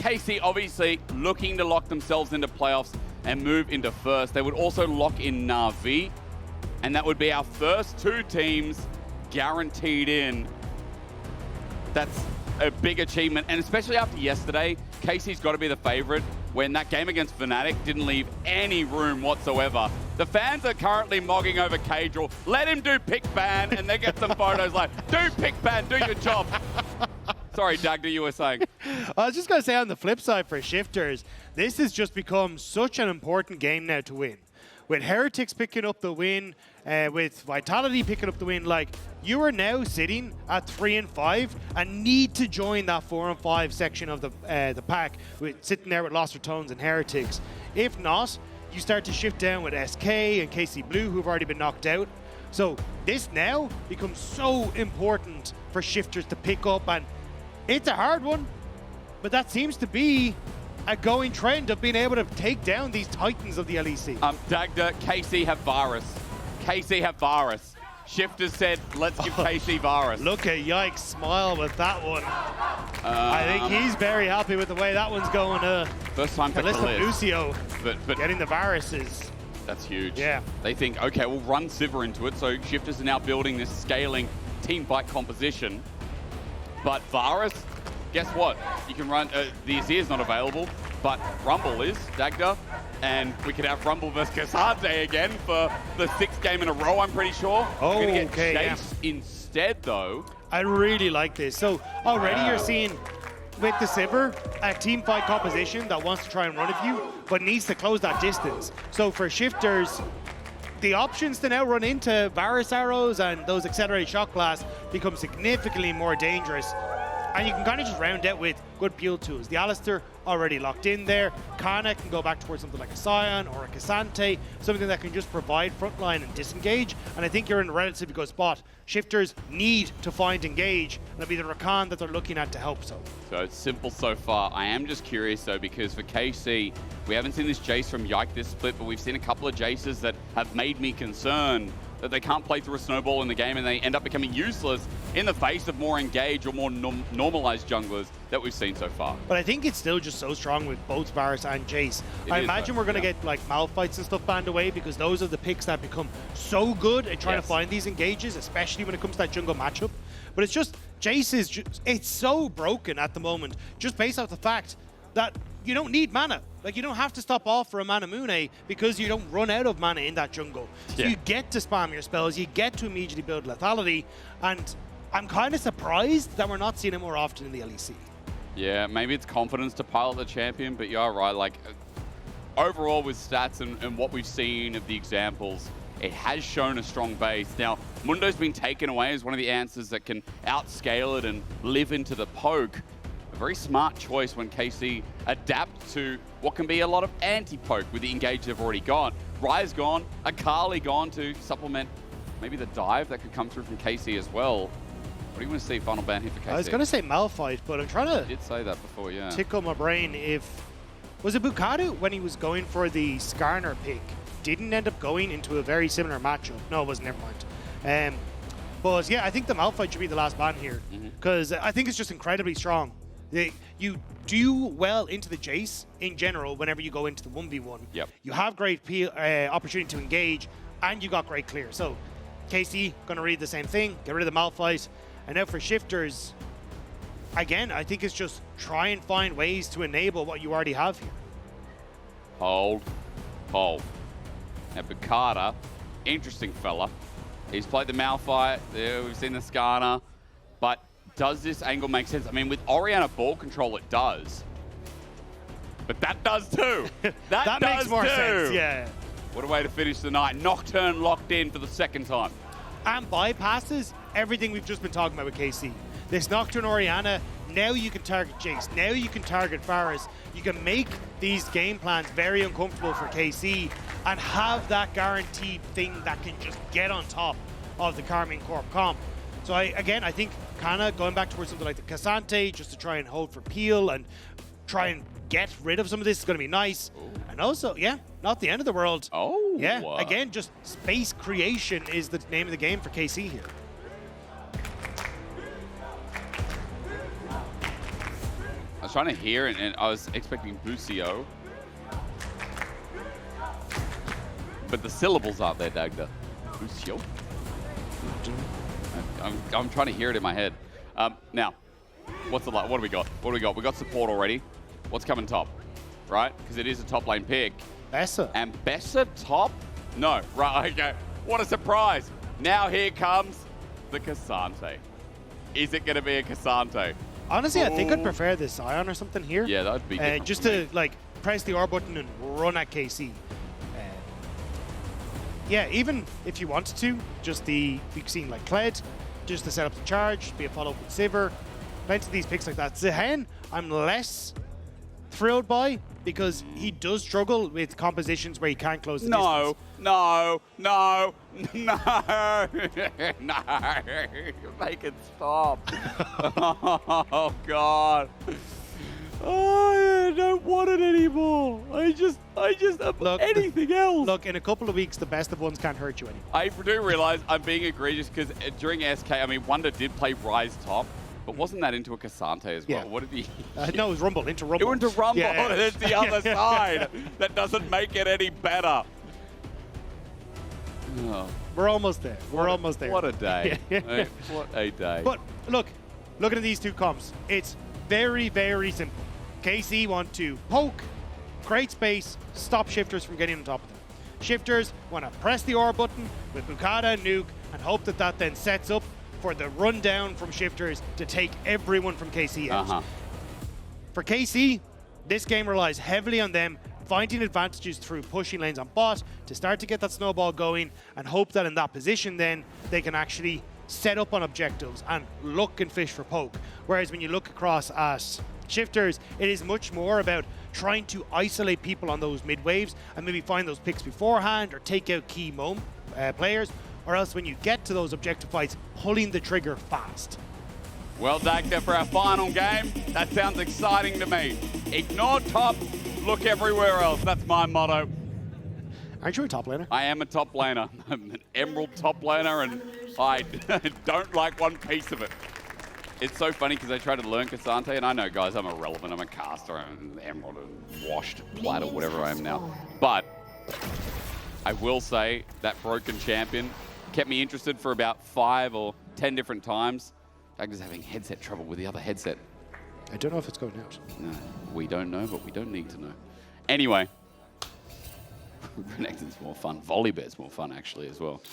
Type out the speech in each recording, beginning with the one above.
KC obviously looking to lock themselves into playoffs and move into first. They would also lock in Na'Vi, and that would be our first 2 teams guaranteed in. That's a big achievement, and especially after yesterday, KC's got to be the favorite when that game against Fnatic didn't leave any room whatsoever. The fans are currently mogging over Caedrel. Let him do pick ban, and they get some photos like, do pick ban, do your job. Sorry, Dagda, you were saying. I was just going to say on the flip side for Shifters, this has just become such an important game now to win. With Heretics picking up the win, with Vitality picking up the win, like, you are now sitting at 3 and 5 and need to join that 4 and 5 section of the pack, with sitting there with Lost Tones and Heretics. If not, you start to shift down with SK and KC Blue, who've already been knocked out. So this now becomes so important for Shifters to pick up, and it's a hard one, but that seems to be a going trend of being able to take down these titans of the LEC. Dagda, KC have Varus. KC have Varus. Shifters said, let's give KC Varus. Look at Yike smile with that one. I think he's very happy with the way that one's going. First time for Caliste Busio, but getting the Varuses. That's huge. Yeah. They think, okay, we'll run Sivir into it. So Shifters are now building this scaling team fight composition. But Varus, guess what? You can run, the Azir's not available, but Rumble is, Dagda. And we could have Rumble versus Cassandre again for the 6th game in a row, I'm pretty sure. Oh, we're gonna get okay, Jayce instead, though. I really like this. So already you're seeing with the Sivir a team fight composition that wants to try and run at you, but needs to close that distance. So for Shifters, the options to now run into Varus arrows and those accelerated shot glass become significantly more dangerous. And you can kind of just round out with good peel tools. The Alistar already locked in there. Canna can go back towards something like a Scion or a Cassante, something that can just provide frontline and disengage. And I think you're in a relatively good spot. Shifters need to find engage, and it'll be the Rakan that they're looking at to help so. So it's simple so far. I am just curious though, because for KC, we haven't seen this Jayce from Yike this split, but we've seen a couple of Jayces that have made me concerned that they can't play through a snowball in the game and they end up becoming useless in the face of more engaged or more normalized junglers that we've seen so far. But I think it's still just so strong with both Varus and Jayce. I imagine we're going to get like Malphites and stuff banned away, because those are the picks that become so good at trying to find these engages, especially when it comes to that jungle matchup. But it's just, Jayce is just, it's so broken at the moment, just based off the fact that you don't need mana. Like, you don't have to stop off for a Mana Mune because you don't run out of mana in that jungle. So you get to spam your spells, you get to immediately build lethality, and I'm kind of surprised that we're not seeing it more often in the LEC. Yeah, maybe it's confidence to pilot the champion, but you're right. Like, overall with stats and what we've seen of the examples, it has shown a strong base. Now, Mundo's been taken away as one of the answers that can outscale it and live into the poke. A very smart choice when KC adapt to what can be a lot of anti-poke with the engage they've already got. Rye's gone, Akali gone to supplement maybe the dive that could come through from KC as well. What do you want to see final ban here for KC? I was going to say Malphite, but I'm trying to I did say that before, yeah. Tickle my brain if... Was it Boukada when he was going for the Skarner pick? Didn't end up going into a very similar matchup. No, it wasn't, never mind. But yeah, I think the Malphite should be the last ban here, because I think it's just incredibly strong. You do well into the Jayce in general whenever you go into the 1v1. Yep. You have great opportunity to engage, and you got great clear. So KC going to read the same thing, get rid of the Malphite. And now for Shifters, again, I think it's just try and find ways to enable what you already have here. Hold. Now Boukada, interesting fella. He's played the Malphite, we've seen the Skarner, but does this angle make sense? I mean, with Orianna ball control, it does. But that does too. That makes more sense, yeah. What a way to finish the night. Nocturne locked in for the 2nd time. And bypasses everything we've just been talking about with KC. This Nocturne Orianna, now you can target Jayce, now you can target Varus. You can make these game plans very uncomfortable for KC and have that guaranteed thing that can just get on top of the Karmine Corp comp. So I think Canna going back towards something like the Cassante just to try and hold for peel and try and get rid of some of this is going to be nice. Ooh. And also, yeah, not the end of the world. Oh. Yeah, again, just space creation is the name of the game for KC here. trying to hear it, and I was expecting Busio. But the syllables aren't there, Dagda. Busio? I'm trying to hear it in my head. Now, what's the what do we got? What do we got? We got support already. What's coming top? Right? Because it is a top lane pick. Bessa. And Bessa top? No. Right, okay. What a surprise. Now here comes the K'Sante. Is it going to be a K'Sante? Honestly, I think I'd prefer this Ion or something here. Yeah, that would be different just to like press the R button and run at KC. Yeah, even if you wanted to, just you've seen like Kled, just to set up the charge, be a follow-up with Sivir. Plenty of these picks like that. Zihen, I'm less thrilled by because he does struggle with compositions where he can't close the distance. No. Make it stop. Oh, God. Oh, I don't want it anymore. I just look, anything else. Look, in a couple of weeks, the best of ones can't hurt you anymore. I do realize I'm being egregious because during SK, I mean, Wonder did play Rise top, but wasn't that into a K'Sante as well? Yeah. What did he? No, it was Rumble, into Rumble. It went to Rumble. Yeah. Oh, that's the other side. That doesn't make it any better. Oh. We're almost there. We're almost there. What a day. What a day. But look, looking at these two comps, it's very, very simple. KC want to poke, create space, stop Shifters from getting on top of them. Shifters want to press the R button with Boukada and Nuke and hope that that then sets up for the rundown from Shifters to take everyone from KC out. For KC, this game relies heavily on them finding advantages through pushing lanes on bot to start to get that snowball going and hope that in that position then they can actually set up on objectives and look and fish for poke. Whereas when you look across at Shifters, it is much more about trying to isolate people on those mid waves and maybe find those picks beforehand or take out key players, or else when you get to those objective fights, pulling the trigger fast. Well, Dagda, for our final game, that sounds exciting to me. Ignore top, look everywhere else. That's my motto. Aren't you a top laner? I am a top laner. I'm an emerald top laner, and I don't like one piece of it. It's so funny because I try to learn K'Sante, and I know, guys, I'm irrelevant. I'm a caster, I'm an emerald, and washed, platter, whatever I am now. But I will say that broken champion kept me interested for about 5 or 10 different times. Dagda's having headset trouble with the other headset. I don't know if it's going out. No, we don't know, but we don't need to know. Anyway, Renekton's more fun. Volibear's more fun, actually, as well.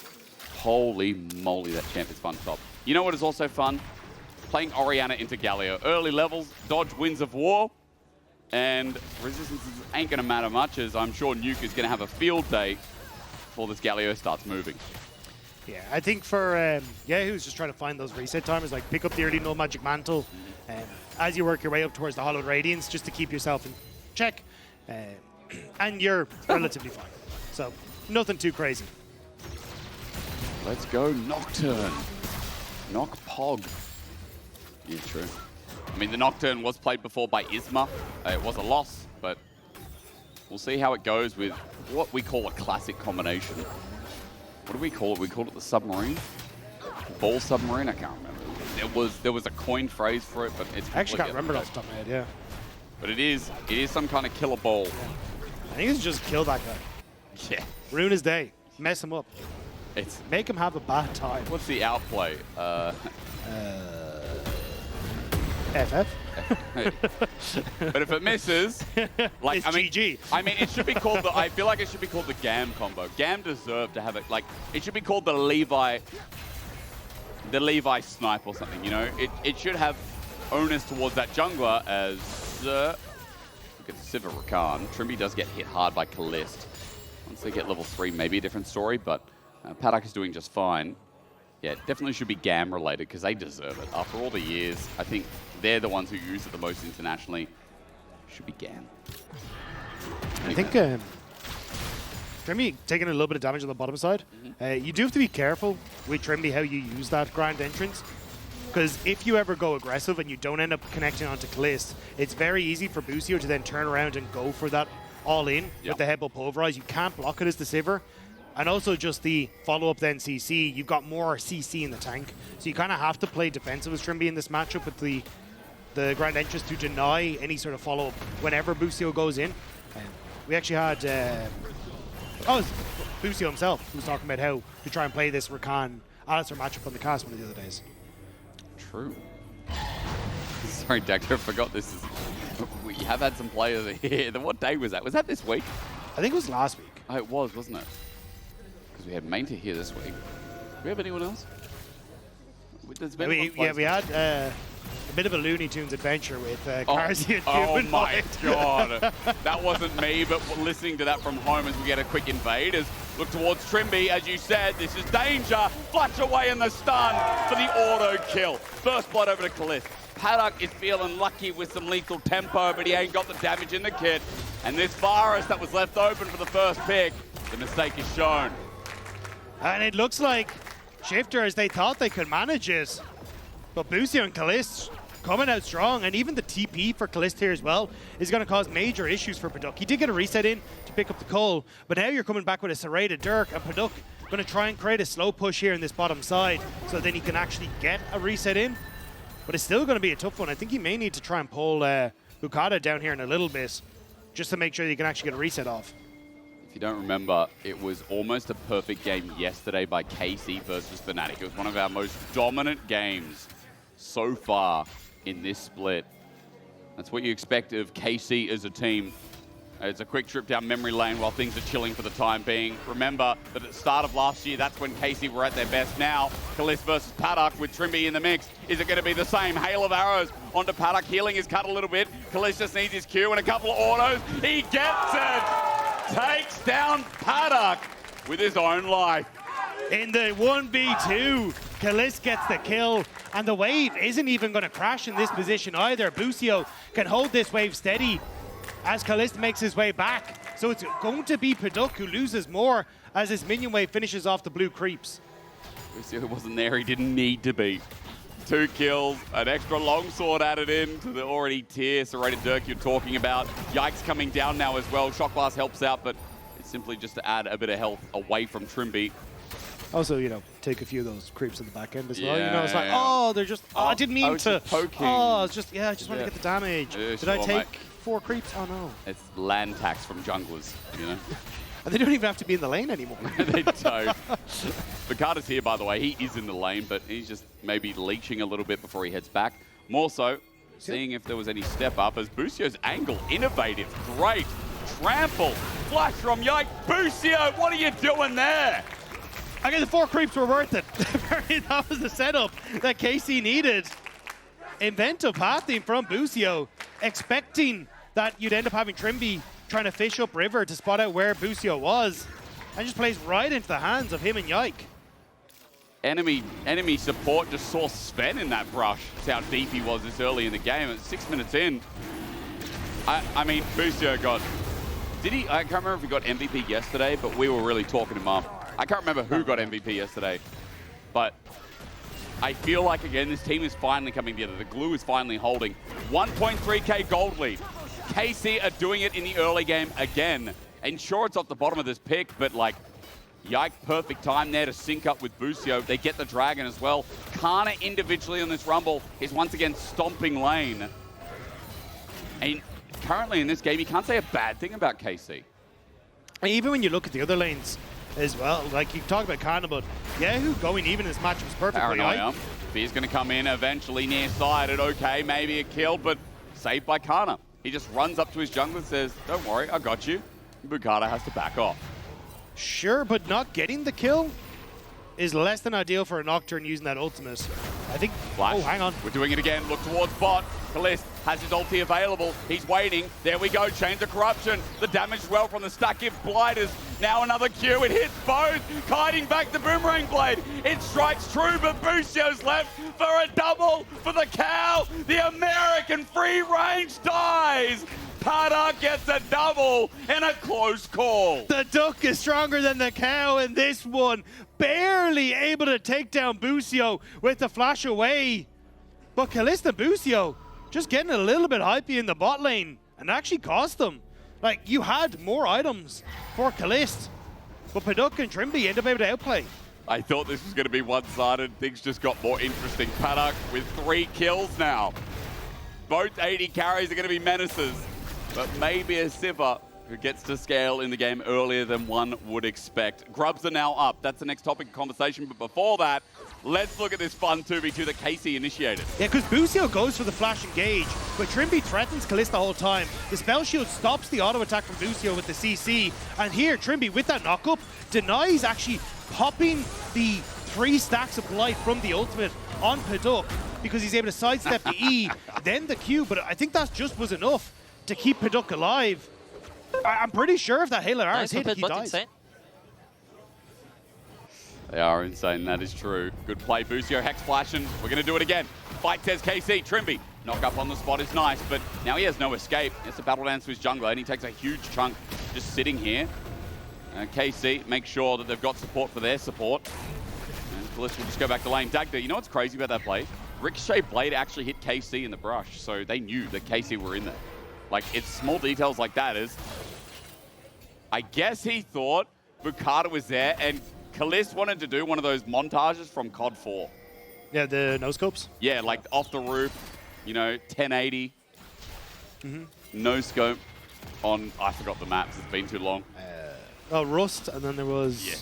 Holy moly, that champ is fun top. You know what is also fun? Playing Orianna into Galio. Early levels, dodge Winds of War, and resistances ain't going to matter much, as I'm sure Nuke is going to have a field day before this Galio starts moving. Yeah, I think for kyeahoo's just trying to find those reset timers, like pick up the early No Magic Mantle, as you work your way up towards the Hollowed Radiance, just to keep yourself in check, and you're relatively fine. So, nothing too crazy. Let's go Nocturne. Knock Pog. Yeah, true. I mean, the Nocturne was played before by Isma. It was a loss, but we'll see how it goes with what we call a classic combination. What do we call it? We call it the submarine? Ball submarine? I can't remember. There was a coined phrase for it, but it's... I actually can't remember it off the top of my head, yeah. But it is some kind of killer ball. I think it's just kill that guy. Yeah. Ruin his day. Mess him up. Make him have a bad time. What's the outplay? FF. But if it misses, like it's I mean, GG. I mean, it should be called the. I feel like it should be called the Gam combo. Gam deserved to have it. Like it should be called the Levi snipe or something. You know, it should have onus towards that jungler as. Look at Sivir Rakan. Trymbi does get hit hard by Caliste. Once they get level 3, maybe a different story. But Paduck is doing just fine. Yeah, it definitely should be GAM related because they deserve it. After all the years, I think they're the ones who use it the most internationally. Should be GAM. I think Trymbi taking a little bit of damage on the bottom side. You do have to be careful with Trymbi how you use that grand entrance. Because if you ever go aggressive and you don't end up connecting onto Caliste, it's very easy for Busio to then turn around and go for that all-in with the headbutt pulverize. You can't block it as the Sivir. And also just the follow-up then CC, you've got more CC in the tank. So you kind of have to play defensive as Trymbi in this matchup with the the Grand Entrance to deny any sort of follow-up whenever Busio goes in. We actually had, it was Busio himself who was talking about how to try and play this Rakan Alistar matchup on the cast one of the other days. True. Sorry, Dagda, I forgot this is... We have had some players here. What day was that? Was that this week? I think it was last week. Oh, it was, wasn't it? Because we had Mainta here this week. Do we have anyone else? There's been we had a bit of a Looney Tunes adventure with Karzi and Oh Cuban my Knight. god. That wasn't me, but listening to that from home as we get a quick invade. As look towards Trymbi, as you said, this is danger. Flash away in the stun for the auto kill. First blood over to Caliste. Paduck is feeling lucky with some lethal tempo, but he ain't got the damage in the kit. And this Varus that was left open for the first pick, the mistake is shown. And it looks like Shifters, they thought they could manage it. But Busio and Caliste coming out strong, and even the TP for Caliste here as well is going to cause major issues for Paduck. He did get a reset in to pick up the Cull, but now you're coming back with a serrated Dirk, and Paduck going to try and create a slow push here in this bottom side, so then he can actually get a reset in. But it's still going to be a tough one. I think he may need to try and pull Boukada down here in a little bit, just to make sure you can actually get a reset off. If you don't remember, it was almost a perfect game yesterday by KC versus Fnatic. It was one of our most dominant games so far in this split. That's what you expect of KC as a team. It's a quick trip down memory lane while things are chilling for the time being. Remember that at the start of last year, that's when KC were at their best. Now, Caliste versus Paduck with Trymbi in the mix. Is it going to be the same? Hail of arrows onto Paduck. Healing is cut a little bit. Caliste just needs his Q and a couple of autos. He gets it! Takes down Paduck with his own life. In the 1v2, Caliste gets the kill, and the wave isn't even going to crash in this position either. Busio can hold this wave steady as Caliste makes his way back. So it's going to be Paduck who loses more as this minion wave finishes off the blue creeps. Busio wasn't there, he didn't need to be. 2 kills, an extra longsword added in to the already tier serrated Dirk you're talking about. Yike's coming down now as well. Shock Blast helps out, but it's simply just to add a bit of health away from Trymbi. Also, you know, take a few of those creeps in the back end as well. Yeah, you know, it's like, oh, they're just, I didn't mean to. Poking. Oh, it's just, I just want to get the damage. Yeah, Did I sure, take mate. 4 creeps? Oh, no. It's land tax from junglers, you know? And they don't even have to be in the lane anymore. They don't. Boukada's here, by the way. He is in the lane, but he's just maybe leeching a little bit before he heads back. More so, seeing if there was any step up as Busio's angle, innovative, great, trample, flash from Yike. Busio, what are you doing there? I guess the 4 creeps were worth it. That was the setup that KC needed. Inventive pathing from Busio, expecting that you'd end up having Trymbi trying to fish up river to spot out where Busio was, and just plays right into the hands of him and Yike. Enemy support just saw Sven in that brush. That's how deep he was this early in the game. At 6 minutes in, I mean, Busio got... Did he? I can't remember if he got MVP yesterday, but we were really talking him up. I can't remember who got MVP yesterday, but I feel like, again, this team is finally coming together. The glue is finally holding. 1.3k gold lead. KC are doing it in the early game again. And sure, it's off the bottom of this pick, but like, Yike, perfect time there to sync up with Busio. They get the dragon as well. Canna individually on this rumble is once again stomping lane. And currently in this game, you can't say a bad thing about KC. Even when you look at the other lanes as well, like you talk about Canna, but kyeahoo going even in this match was perfect for Yike. He's going to come in eventually near sided. Okay, maybe a kill, but saved by Canna. He just runs up to his jungler and says, don't worry, I got you. Boukada has to back off. Sure, but not getting the kill is less than ideal for a Nocturne using that ultimate. I think... Flash. Oh, hang on. We're doing it again. Look towards bot. Caliste has his ulti available. He's waiting. There we go. Chains of Corruption. The damage well from the stack gives Blighters. Now another Q. It hits both. Kiting back the Boomerang Blade. It strikes true, but Busio's left for a double for the cow. The American free range dies. Paduck gets a double in a close call. The duck is stronger than the cow in this one. Barely able to take down Busio with the flash away. But Caliste and Busio just getting a little bit hypey in the bot lane and actually cost them. Like, you had more items for Caliste, but Paduck and Trymbi end up able to outplay. I thought this was going to be one-sided. Things just got more interesting. Paduck with 3 kills now. Both AD carries are going to be menaces, but maybe a Sivir who gets to scale in the game earlier than one would expect. Grubs are now up. That's the next topic of conversation, but before that, let's look at this fun 2v2 that Casey initiated. Yeah, because Busio goes for the flash engage, but Trymbi threatens Caliste the whole time. The spell shield stops the auto attack from Busio with the CC, and here Trymbi with that knock-up denies actually popping the 3 stacks of blight from the ultimate on Paduck because he's able to sidestep the E, then the Q, but I think that just was enough to keep Paduck alive. I'm pretty sure if that Halo Arrows hit, he dies. Insane. They are insane, that is true. Good play, Busio, Hex flashing. We're going to do it again. Fight says KC, Trymbi. Knock up on the spot is nice, but now he has no escape. It's a battle dance to his jungler, and he takes a huge chunk just sitting here. KC, make sure that they've got support for their support. And Caliste will just go back to lane. Dagda, you know what's crazy about that play? Ricochet Blade actually hit KC in the brush, so they knew that KC were in there. Like, it's small details like that is... I guess he thought Boukada was there, and Caliste wanted to do one of those montages from COD 4. Yeah, the no-scopes? Yeah, like off the roof, you know, 1080. No-scope on, I forgot the maps, it's been too long. Rust, and then there was... Yeah.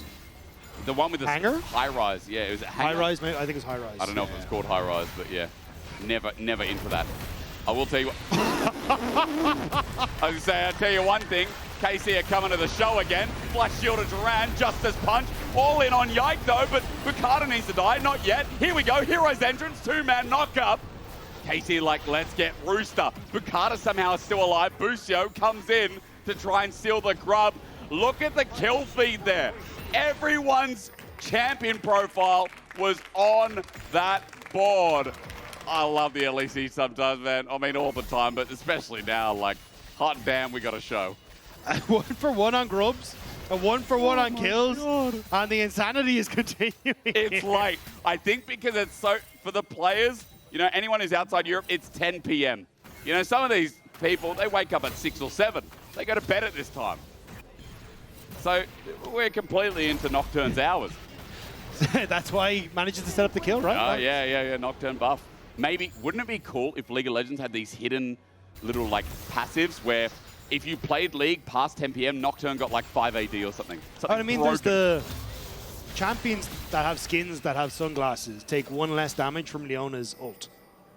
The one with the Hangar? high-rise, yeah. It was High-rise, maybe? I think it was high-rise. I don't know if it was called high-rise, but yeah. Never into that. I will tell you what... I was going to say, I'll tell you one thing. KC are coming to the show again. Flash shield to Duran, Justice Punch. All in on Yike though, but Boukada needs to die. Not yet. Here we go. Hero's entrance. 2-man knock-up. KC like, let's get Rooster. Boukada somehow is still alive. Busio comes in to try and steal the grub. Look at the kill feed there. Everyone's champion profile was on that board. I love the LEC sometimes, man. I mean, all the time, but especially now, like, hot damn, we got a show. 1-for-1 on grubs, a 1-for-1 on kills, and the insanity is continuing. It's like, I think because it's so, for the players, you know, anyone who's outside Europe, it's 10 p.m. You know, some of these people, they wake up at 6 or 7. They go to bed at this time. So we're completely into Nocturne's hours. That's why he manages to set up the kill, right? Oh, yeah, Nocturne buff. Maybe, wouldn't it be cool if League of Legends had these hidden little, like, passives where if you played League past 10 p.m., Nocturne got like 5 AD or something. I mean, broken. there's the champions that have skins that have sunglasses take 1 less damage from Leona's ult.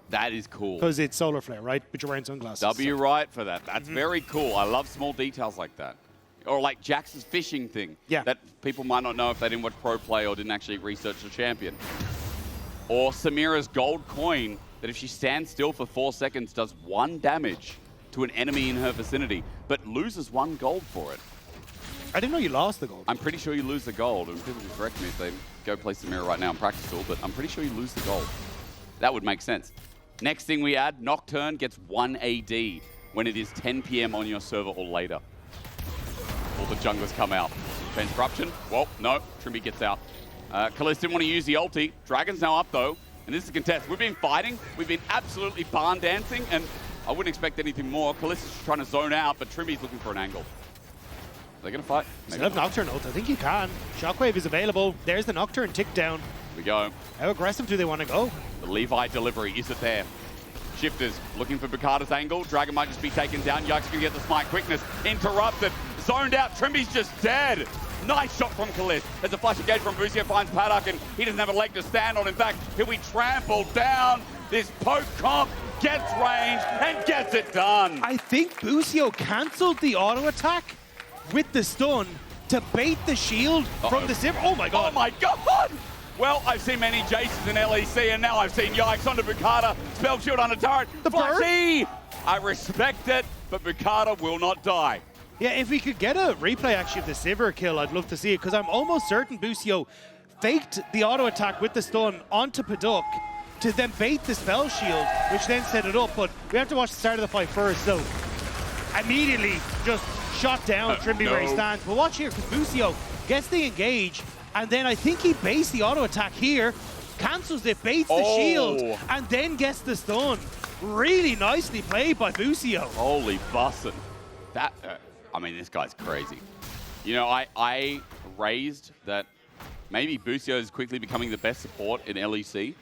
That is cool. Because it's solar flare, right? But you're wearing sunglasses. W right for that. That's very cool. I love small details like that. Or like Jax's fishing thing. Yeah. That people might not know if they didn't watch pro play or didn't actually research the champion. Or Samira's gold coin that if she stands still for 4 seconds does 1 damage to an enemy in her vicinity, but loses 1 gold for it. I didn't know you lost the gold. I'm pretty sure you lose the gold, and people can correct me if they go play Samira right now in practice tool, but I'm pretty sure you lose the gold. That would make sense. Next thing we add, Nocturne gets 1 AD when it is 10 p.m. on your server or later. All the junglers come out. Defense corruption. Well, no, Trymbi gets out. Caliste didn't want to use the ulti. Dragon's now up though, and this is a contest. We've been fighting, we've been absolutely barn dancing, and I wouldn't expect anything more. Caliste is trying to zone out, but Trymbi's looking for an angle. Are they going to fight? Instead of Nocturne ult, I think you can. Shockwave is available. There's the Nocturne tick down. Here we go. How aggressive do they want to go? The Levi delivery, is it there? Shifters looking for Boukada's angle. Dragon might just be taken down. Yike's going to get the smite quickness. Interrupted. Zoned out. Trymbi's just dead. Nice shot from Caliste. There's a flash engage from Busio, finds Paduck, and he doesn't have a leg to stand on. In fact, he'll be trampled down. This poke comp gets range and gets it done. I think Busio cancelled the auto attack with the stun to bait the shield from the Sivir. Oh my god. Oh my god! Well, I've seen many Jayces in LEC, and now I've seen Yikes onto Boukada. Spell shield on a turret. The Flashy! I respect it, but Boukada will not die. Yeah, if we could get a replay actually of the Sivir kill, I'd love to see it, because I'm almost certain Busio faked the auto attack with the stun onto Paduck to then bait the spell shield, which then set it up. But we have to watch the start of the fight first, so immediately just shot down Trymbi where he stands. But watch here, because Busio gets the engage, and then I think he baits the auto attack here, cancels it, baits the shield, and then gets the stun. Really nicely played by Busio. Holy bussin'. That, I mean, this guy's crazy. You know, I raised that maybe Busio is quickly becoming the best support in LEC.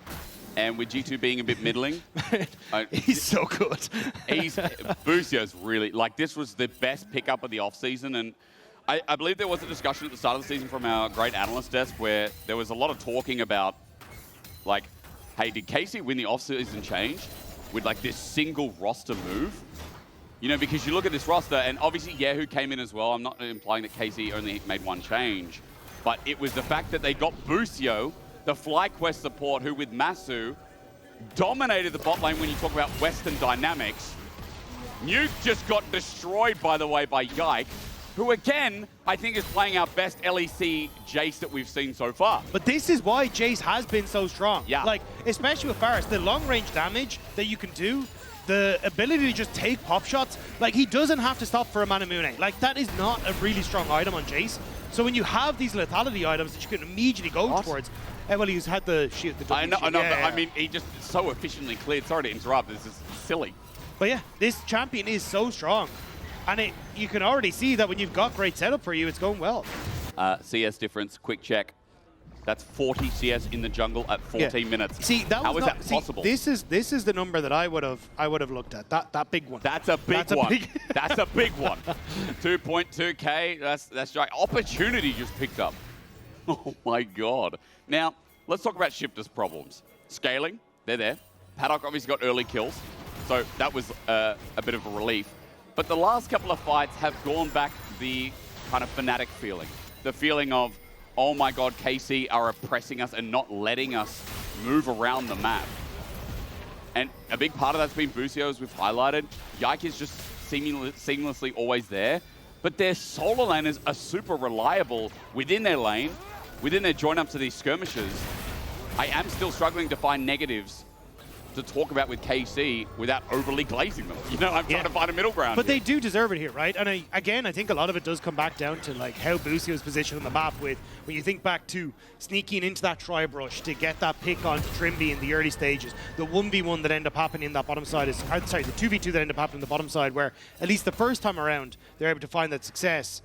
And with G2 being a bit middling, He's so good. Busio's really, like, this was the best pickup of the offseason. And I believe there was a discussion at the start of the season from our great analyst desk where there was a lot of talking about, like, hey, did KC win the offseason change with, like, this single roster move? You know, because you look at this roster, and obviously kyeahoo came in as well. I'm not implying that KC only made one change. But it was the fact that they got Busio, the FlyQuest support, who with Masu dominated the bot lane when you talk about Western dynamics. Nuke just got destroyed, by the way, by Yike, who again, I think is playing our best LEC Jayce that we've seen so far. But this is why Jayce has been so strong. Yeah. Like, especially with Varus, the long-range damage that you can do, the ability to just take pop shots, like, he doesn't have to stop for a Manamune. Like, that is not a really strong item on Jayce. So when you have these lethality items that you can immediately go towards, well, he's had the shield. I know, but I mean, he just so efficiently cleared. Sorry to interrupt, this is silly. But yeah, this champion is so strong. And you can already see that when you've got great setup for you, it's going well. CS difference, quick check. That's 40 CS in the jungle at 14 minutes. See, How is that possible? This is the number that I would have looked at. That big one. That's a big one. That's a big one. 2.2K. That's right. Opportunity just picked up. Oh my god. Now let's talk about Shifter's problems. Scaling, they're there. Paduck obviously got early kills, so that was a bit of a relief. But the last couple of fights have gone back the kind of Fnatic feeling. The feeling of, oh my god, KC are oppressing us and not letting us move around the map. And a big part of that's been Busio, as we've highlighted. Yike is just seamlessly always there. But their solo laners are super reliable within their lane, within their join-ups to these skirmishes. I am still struggling to find negatives to talk about with KC without overly glazing them. You know, I'm trying to find a middle ground. But they do deserve it here, right? And again, I think a lot of it does come back down to like how Busio is positioned on the map with, when you think back to sneaking into that tri-brush to get that pick onto Trymbi in the early stages, the 1v1 that ended up happening in that bottom side is, sorry, the 2v2 that ended up happening in the bottom side, where at least the first time around, they're able to find that success.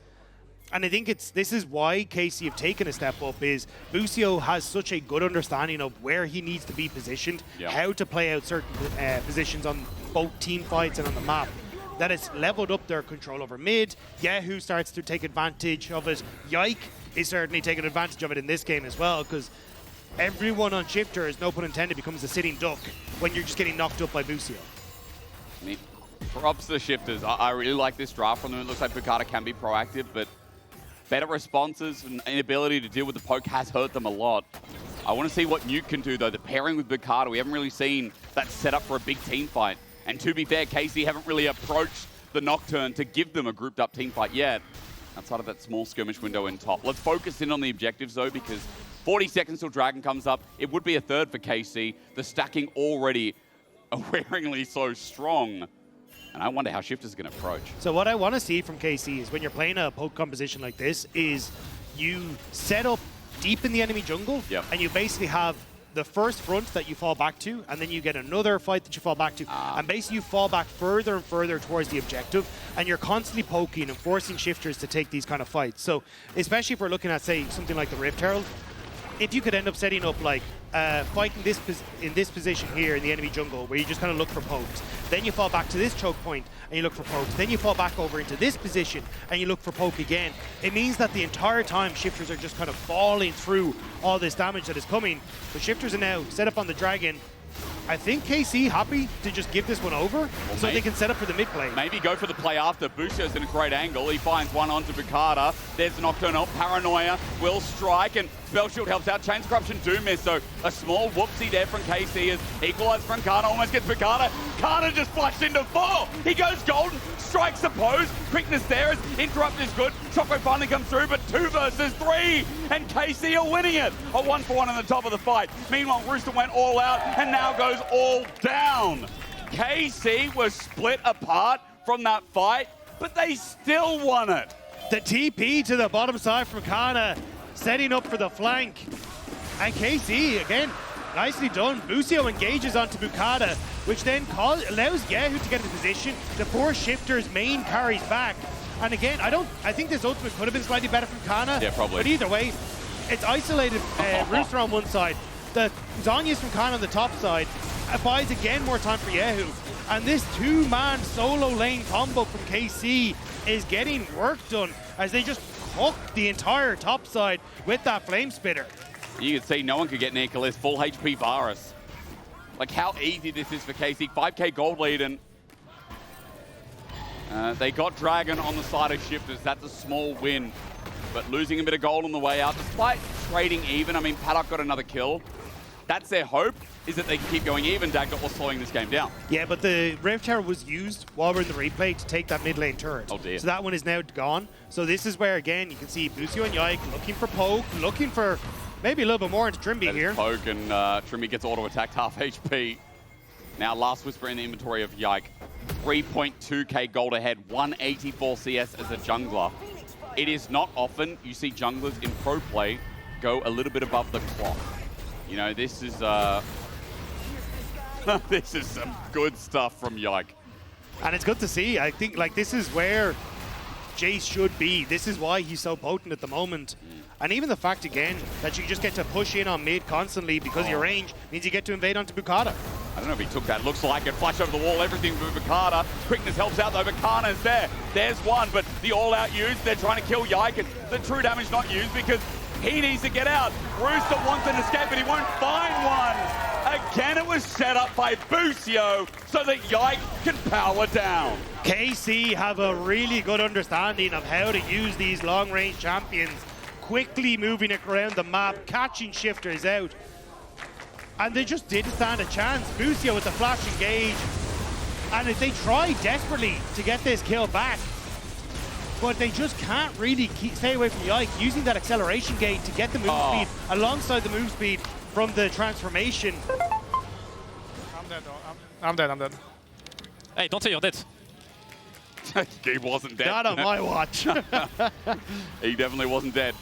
And I think this is why KC have taken a step up, is Busio has such a good understanding of where he needs to be positioned, how to play out certain positions on both team fights and on the map, that it's leveled up their control over mid. kyeahoo starts to take advantage of it. Yike is certainly taking advantage of it in this game as well, because everyone on Shifters, no pun intended, becomes a sitting duck when you're just getting knocked up by Busio. I mean, props to the Shifters. I really like this draft from them. It looks like Boukada can be proactive, but better responses and inability to deal with the poke has hurt them a lot. I want to see what Nuke can do, though. The pairing with Boukada, we haven't really seen that set up for a big team fight. And to be fair, KC haven't really approached the Nocturne to give them a grouped up team fight yet, outside of that small skirmish window in top. Let's focus in on the objectives, though, because 40 seconds till Dragon comes up. It would be a third for KC. The stacking already awaringly so strong. And I wonder how Shifter's going to approach. So what I want to see from KC is when you're playing a poke composition like this is you set up deep in the enemy jungle and you basically have the first front that you fall back to, and then you get another fight that you fall back to. And basically you fall back further and further towards the objective, and you're constantly poking and forcing Shifters to take these kind of fights. So especially if we're looking at, say, something like the Rift Herald, if you could end up setting up like fighting in this position here in the enemy jungle where you just kind of look for pokes, then you fall back to this choke point and you look for pokes, then you fall back over into this position and you look for poke again, it means that the entire time Shifters are just kind of falling through all this damage that is coming. The Shifters are now set up on the Dragon. I think KC happy to just give this one over so they can set up for the mid play. Maybe go for the play after. Busio's in a great angle. He finds one onto Boukada. There's the Nocturne. Paranoia will strike, and Spell Shield helps out. Chains Corruption do miss, so a small whoopsie there from KC is equalized from Canna. Almost gets Boukada. Canna just flashed into 4. He goes golden. Strikes the pose. Quickness there as interrupt is good. Shockwave finally comes through, but 2 versus 3, and KC are winning it. A 1-for-1 on the top of the fight. Meanwhile, Rooster went all out and now goes all down. KC was split apart from that fight, but they still won it. The TP to the bottom side from Canna, setting up for the flank. And KC, again, nicely done. Busio engages onto Boukada, which then allows kyeahoo to get into position. The 4 Shifters main carries back. And again, I think this ultimate could have been slightly better from Canna. Yeah, probably. But either way, it's isolated Rooster on one side. The Zhonya's from Canna on the top side buys again more time for kyeahoo. And this two-man solo lane combo from KC is getting work done as they just cook the entire top side with that Flame Spitter. You can see no one could get near Caliste. Full HP Varus. Like how easy this is for KC. 5k gold lead, and they got Dragon on the side of Shifters. That's a small win, but losing a bit of gold on the way out, despite trading even. I mean, Paduck got another kill. That's their hope, is that they can keep going even, Dagda, or slowing this game down. Yeah, but the Rev Tower was used while we're in the replay to take that mid lane turret. Oh dear. So that one is now gone. So this is where, again, you can see Busio and Yike looking for poke, looking for maybe a little bit more into Trymbi here. Poke, and Trymbi gets auto-attacked, half HP. Now, last whisper in the inventory of Yike. 3.2k gold ahead, 184 CS as a jungler. It is not often you see junglers in pro play go a little bit above the clock. You know, this is this is some good stuff from Yike. And it's good to see. I think like this is where Jayce should be. This is why he's so potent at the moment. And even the fact, again, that you just get to push in on mid constantly because your range means you get to invade onto Boukada. I don't know if he took that. Looks like it. Flash over the wall, everything for Boukada. Quickness helps out though, but Canna's there. There's one, but the all-out use, they're trying to kill Yike, and the true damage not used because he needs to get out. Rooster wants an escape, but he won't find one. Again, it was set up by Busio so that Yike can power down. KC have a really good understanding of how to use these long-range champions, quickly moving it around the map, catching shifters out. And they just didn't stand a chance. Busio with the flash engage. And if they try desperately to get this kill back, but they just can't really stay away from Yike, using that acceleration gate to get the move speed alongside the move speed from the transformation. I'm dead, though. I'm dead. Hey, don't say you're dead. He wasn't dead. Not on my watch. He definitely wasn't dead.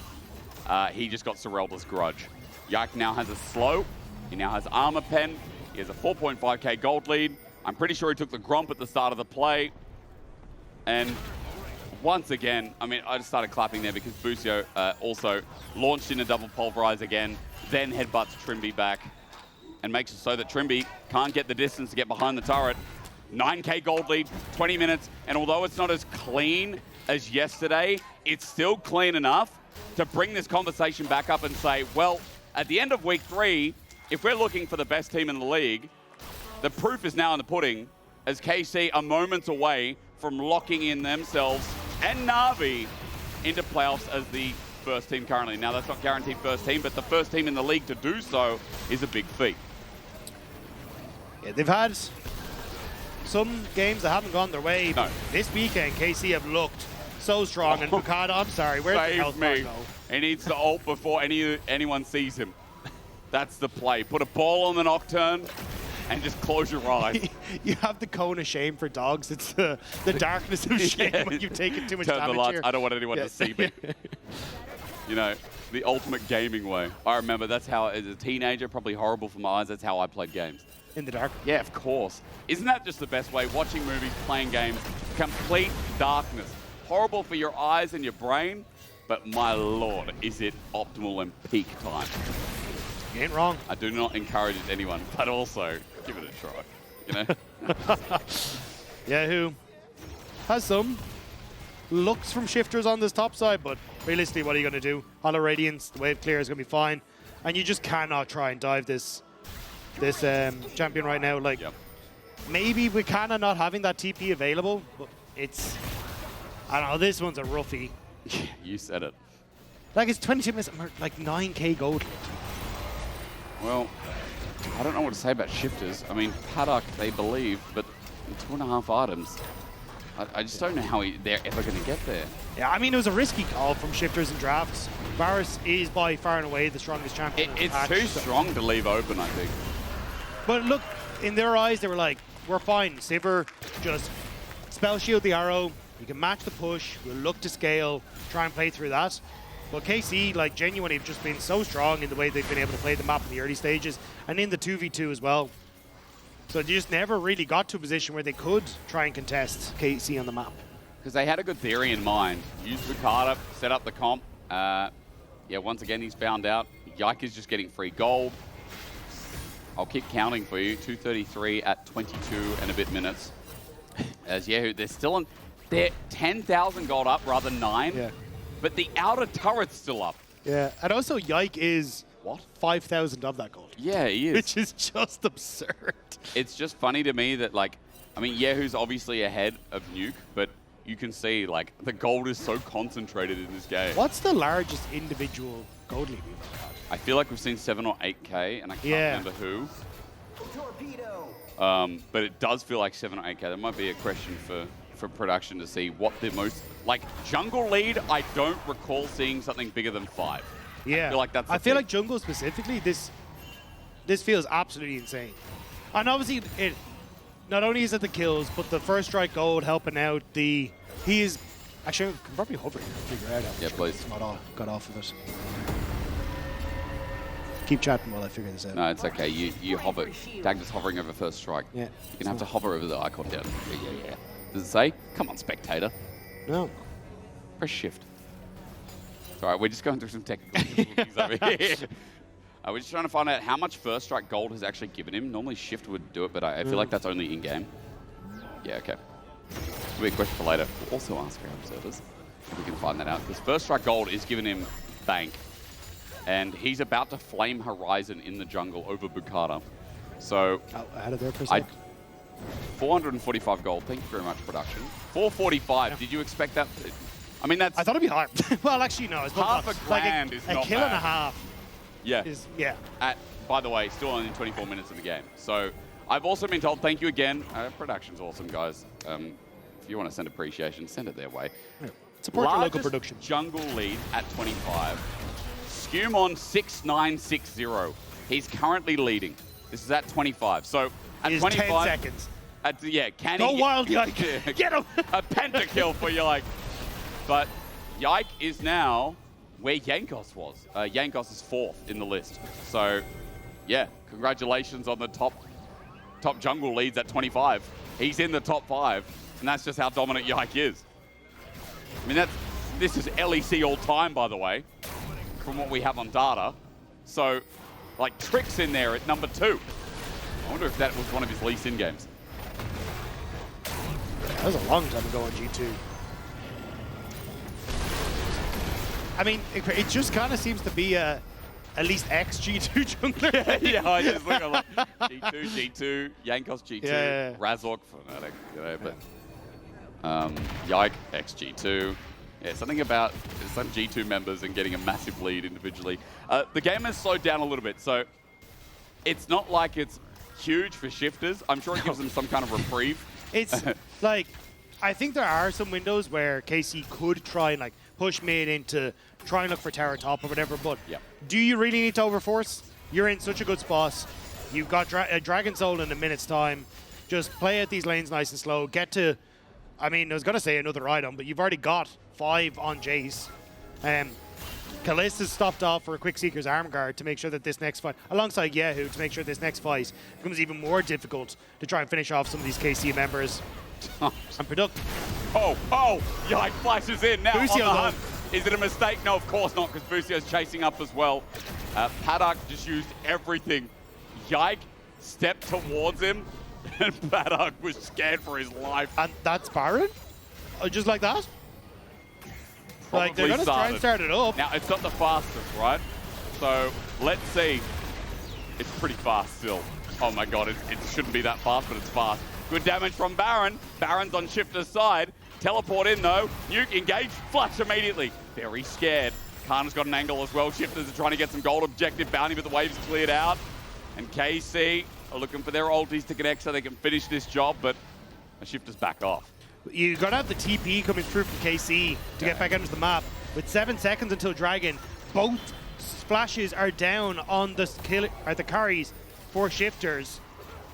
He just got Sorelda's grudge. Yike now has a slow. He now has armor pen. He has a 4.5k gold lead. I'm pretty sure he took the Gromp at the start of the play. And once again, I mean, I just started clapping there because Busio also launched in a double pulverize again, then headbutts Trymbi back and makes it so that Trymbi can't get the distance to get behind the turret. 9k gold lead, 20 minutes, and although it's not as clean as yesterday, it's still clean enough to bring this conversation back up and say, well, at the end of week 3, if we're looking for the best team in the league, the proof is now in the pudding, as KC are moments away from locking in themselves and Na'Vi into playoffs as the first team currently. Now, that's not guaranteed first team, but the first team in the league to do so is a big feat. Yeah, they've had some games that haven't gone their way. No. This weekend, KC have looked so strong. And Boukada, I'm sorry, where's the health bar go? He needs to ult before anyone sees him. That's the play. Put a ball on the Nocturne and just close your eyes. You have the cone of shame for dogs. It's the darkness of shame when you've taken too much Turn damage the lights. here. I don't want anyone to see me. You know, the ultimate gaming way. I remember that's how, as a teenager, probably horrible for my eyes, that's how I played games. In the dark? Yeah, of course. Isn't that just the best way? Watching movies, playing games, complete darkness. Horrible for your eyes and your brain, but my lord, is it optimal and peak time. You ain't wrong. I do not encourage anyone, but also give it a try. You know? kyeahoo has some looks from shifters on this top side, but realistically, what are you going to do? Hollow Radiance, the wave clear is going to be fine, and you just cannot try and dive this champion right now. Like, maybe with Canna not having that TP available, but it's, I don't know, this one's a roughie. You said it. Like, it's 22 minutes, like 9k gold. Well, I don't know what to say about shifters. I mean, Paduck, they believe, but 2.5 items. I just don't know how they're ever going to get there. Yeah, I mean, it was a risky call from shifters and drafts. Varus is by far and away the strongest champion. It's too strong to leave open, I think. But look, in their eyes, they were like, we're fine. Sivir, just spell shield the arrow. You can match the push. We'll look to scale, try and play through that. But KC, like, genuinely have just been so strong in the way they've been able to play the map in the early stages and in the 2v2 as well. So they just never really got to a position where they could try and contest KC on the map. Because they had a good theory in mind. Use Boukada, set up the comp. Yeah, once again, he's found out. Yike is just getting free gold. I'll keep counting for you. 2:33 at 22 and a bit minutes. As kyeahoo, they're still on. They're 10,000 gold up, rather 9. Yeah. But the outer turret's still up. Yeah, and also Yike is What? 5,000 of that gold. Yeah, he is. Which is just absurd. It's just funny to me that, like, I mean, kyeahoo's obviously ahead of Nuke, but you can see, like, the gold is so concentrated in this game. What's the largest individual gold lead we've had? I feel like we've seen 7 or 8K, and I can't remember who. But it does feel like 7 or 8K. That might be a question for production to see what the most... Like, jungle lead, I don't recall seeing something bigger than 5. Yeah. I feel like that's I feel like jungle specifically, this feels absolutely insane. And obviously, it not only is it the kills, but the first strike gold helping out the... He is... Actually, I can probably hover here and figure out how Yeah, please. it's got off of it. Keep chatting while I figure this out. No, it's okay. You hover. Dagda's hovering over first strike. Yeah. You're going to have to hover over the icon down. Yeah. Does it say? Come on, spectator. No. Press shift. It's all right. We're just going through some technical difficulties over here. We're just trying to find out how much first strike gold has actually given him. Normally shift would do it, but I feel like that's only in-game. Yeah, okay. It'll be a question for later. We'll also ask our observers if we can find that out. Because first strike gold is giving him bank. And he's about to flame Horizon in the jungle over Boukada. So... Out of there for a sec. 445 gold. Thank you very much, production. 445. Yeah. Did you expect that? I mean, that's... I thought it'd be higher. Well, actually, no. It's half a grand is not a kill bad. and a half. Yeah. Yeah. By the way, still only 24 minutes in the game. So I've also been told, thank you again. Production's awesome, guys. If you want to send appreciation, send it their way. Yeah. Support your local production. Jungle lead at 25. Skewmon 6960. He's currently leading. This is at 25. So at 25 10 seconds. Can Go he wild, Yike. Get him. a pentakill for Yike. But Yike is now where Jankos was. Jankos is 4th in the list. So yeah, congratulations on the top jungle leads at 25. He's in the top 5, and that's just how dominant Yike is. I mean, this is LEC all time, by the way, from what we have on data. So, like, Trick's in there at number 2. I wonder if that was one of his least in games. That was a long time ago on G2. I mean, it just kind of seems to be at least ex-G2 jungler. Yeah, I just look at like G2, Jankos G2, yeah. Razork, Fnatic, you know, but Yike, ex-G2. Yeah, something about some G2 members and getting a massive lead individually. The game has slowed down a little bit, so it's not like it's huge for shifters. I'm sure it gives them some kind of reprieve. It's like, I think there are some windows where KC could try and like push mid into try and look for tower top or whatever, but do you really need to overforce? You're in such a good spot. You've got a Dragon Soul in a minute's time. Just play out these lanes nice and slow. Get to, I mean, I was going to say another item, but you've already got 5 on Jayce. Caliste has stopped off for a quick Seeker's Arm Guard to make sure that this next fight, alongside kyeahoo, to make sure this next fight becomes even more difficult to try and finish off some of these KC members. And Paduck. Oh, Yike flashes in now. Busio, on the hunt. Is it a mistake? No, of course not, because Busio's chasing up as well. Paduck just used everything. Yike stepped towards him, and Paduck was scared for his life. And that's Baron? Just like that? Probably like, they're going to try and start it up. Now, it's not the fastest, right? So, let's see. It's pretty fast still. Oh my god, it shouldn't be that fast, but it's fast. Good damage from Baron. Baron's on Shifter's side. Teleport in, though. Nuke engaged. Flash immediately. Very scared. Canna's got an angle as well. Shifters are trying to get some gold objective bounty, but the wave's cleared out. And KC are looking for their ultis to connect so they can finish this job, but the Shifter's back off. You got to have the TP coming through from KC to get back onto the map. With 7 seconds until Dragon, both splashes are down on the carries for Shifters.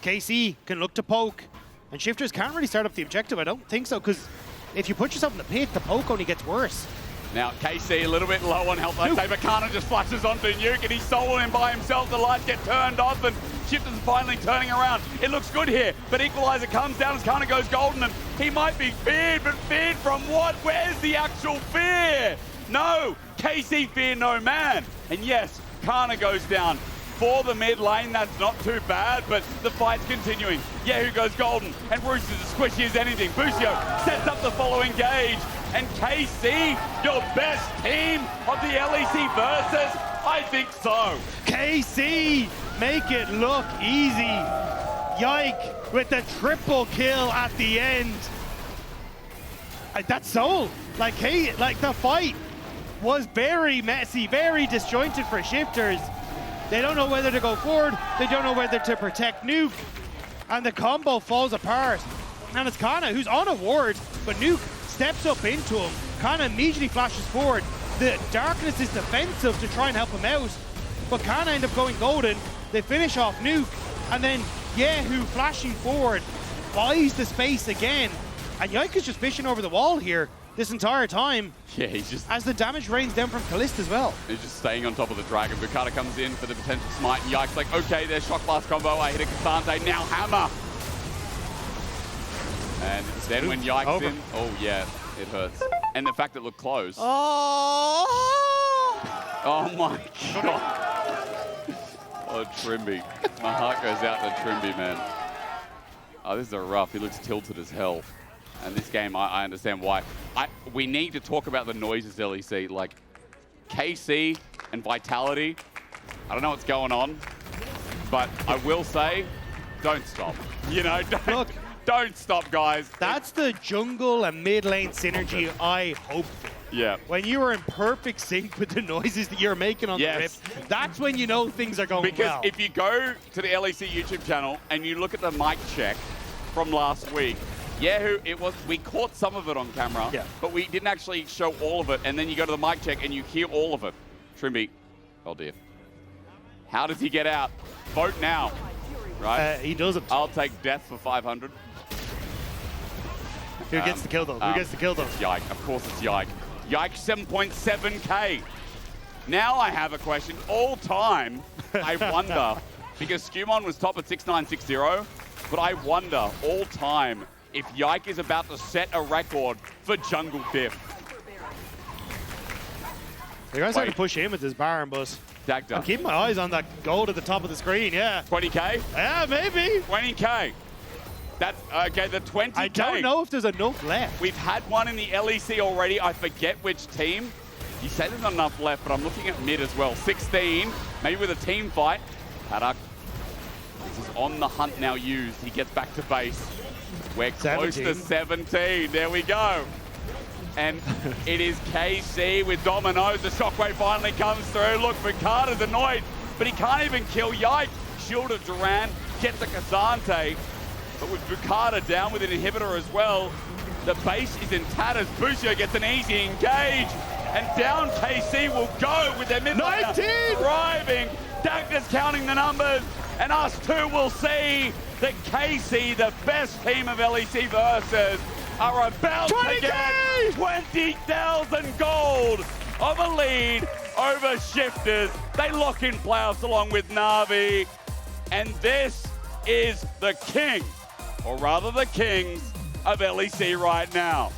KC can look to poke, and Shifters can't really start up the objective. I don't think so, because if you put yourself in the pit, the poke only gets worse. Now, KC a little bit low on health, I'd say, but Canna just flashes onto Nuke, and he's soloing him by himself. The lights get turned off, and Shifters finally turning around. It looks good here, but Equalizer comes down as Canna goes golden, and he might be feared, but feared from what? Where's the actual fear? No, KC fear no man. And yes, Canna goes down. for the mid lane. That's not too bad, but the fight's continuing. Yahoo goes golden, and Rooster's as squishy as anything. Busio sets up the follow engage, and KC, your best team of the LEC Versus? I think so. KC, make it look easy. Yike with the triple kill at the end. That's soul. Like the fight was very messy, very disjointed for Shifters. They don't know whether to go forward. They don't know whether to protect Nuke. And the combo falls apart. And it's Canna who's on a ward, but Nuke steps up into him. Canna immediately flashes forward. The darkness is defensive to try and help him out. But Canna end up going golden. They finish off Nuke. And then Yahoo flashing forward buys the space again. And Yike is just fishing over the wall here this entire time. Yeah, he's just... As the damage rains down from Caliste as well. He's just staying on top of the dragon. Boukada comes in for the potential smite. And Yike's like, okay, there's shock blast combo. I hit a Cassante, now hammer. And then when Yike's in, oh yeah, it hurts. And the fact that it looked close. Oh my god. Oh, Trymbi. My heart goes out to Trymbi, man. Oh, this is a rough. He looks tilted as hell. And this game, I understand why. We need to talk about the noises, LEC. Like, KC and Vitality, I don't know what's going on, but I will say, don't stop. You know, don't stop, guys. That's the jungle and mid lane synergy I hope for. Yeah. When you are in perfect sync with the noises that you're making on the rip, that's when you know things are going well. Because if you go to the LEC YouTube channel and you look at the mic check from last week, Yahoo, we caught some of it on camera, but we didn't actually show all of it. And then you go to the mic check and you hear all of it. Trymbi, oh dear. How does he get out? Vote now, right? He doesn't. I'll take death for 500. Who gets the kill though? Who gets the kill though? It's Yike, of course it's Yike. Yike 7.7k. Now I have a question. All time, I wonder, because Skumon was top at 6960, but I wonder all time if Yike is about to set a record for jungle diff. They're going to start to push in with this Baron, but Dagda. I'm keeping my eyes on that gold at the top of the screen, yeah. 20k? Yeah, maybe. 20k. That's, okay, the 20k. I don't know if there's enough left. We've had one in the LEC already. I forget which team. You say there's not enough left, but I'm looking at mid as well. 16, maybe with a team fight. Paduck. This is on the hunt now used. He gets back to base. We're close to 17. There we go. And it is KC with Dominoes. The shockwave finally comes through. Look, Boukada's annoyed, but he can't even kill Yike. Shield of Duran gets a Cassante. But with Boukada down with an inhibitor as well, the base is in tatters. Busio gets an easy engage. And down KC will go with their mid laner 19! Driving. Dagda's counting the numbers. And us two will see that KC, the best team of LEC Versus, are about to get 20,000 gold of a lead over Shifters. They lock in playoffs along with Na'Vi. And this is the king, or rather the kings, of LEC right now.